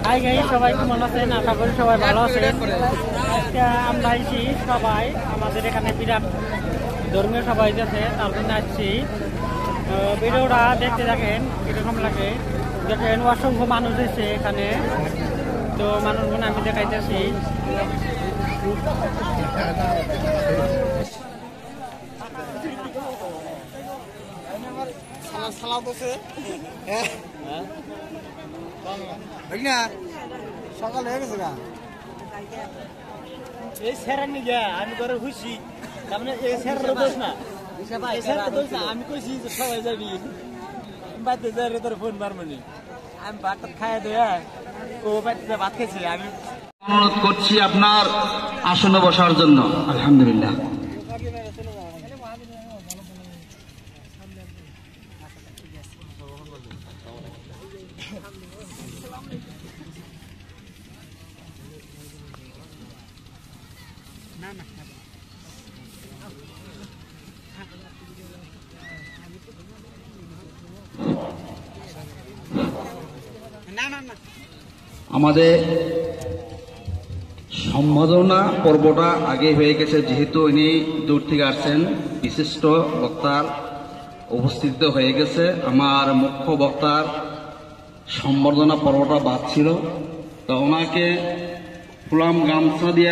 Hi guys, সবাই কেমন আছেন? আশা করি সবাই ভালো আছেন। আজকে আমরা আইছি সবাই, আমাদের এখানে বিরাট ধর্মীয় সভা হইতেছে, তার জন্য আসছি। ভিডিওটা দেখতে থাকেন, কিরকম লাগে দেখেন। অসংখ্য মানুষ এসে এখানে, তো মানুষগুলো আমি দেখাইতেছি। সকাল হয়ে গেছে গা এই স্যারের নিয়ে আমি করে খুশি, তার মানে এই স্যারের দোষ না, এই স্যারের দোষ না। আমি কইছি যে সবাই যাবি, বাড়িতে যাই তোর ফোন মারমনি, আমি ভাতটা খাইয়া দেয়া ও বাড়িতে ভাত খেয়েছি। আমি অনুরোধ করছি আপনার আসনে বসার জন্য। আলহামদুলিল্লাহ। আমাদের সম্বোধনা পর্বটা আগে হয়ে গেছে, যেহেতু ইনি দূর থেকে আসছেন, বিশিষ্ট বক্তার উপস্থিত হয়ে গেছে। আমার মুখ্য বক্তার সম্বর্ধনা পর্বটা বাদ ছিল, তো ওনাকে ফুলাম গামছা দিয়ে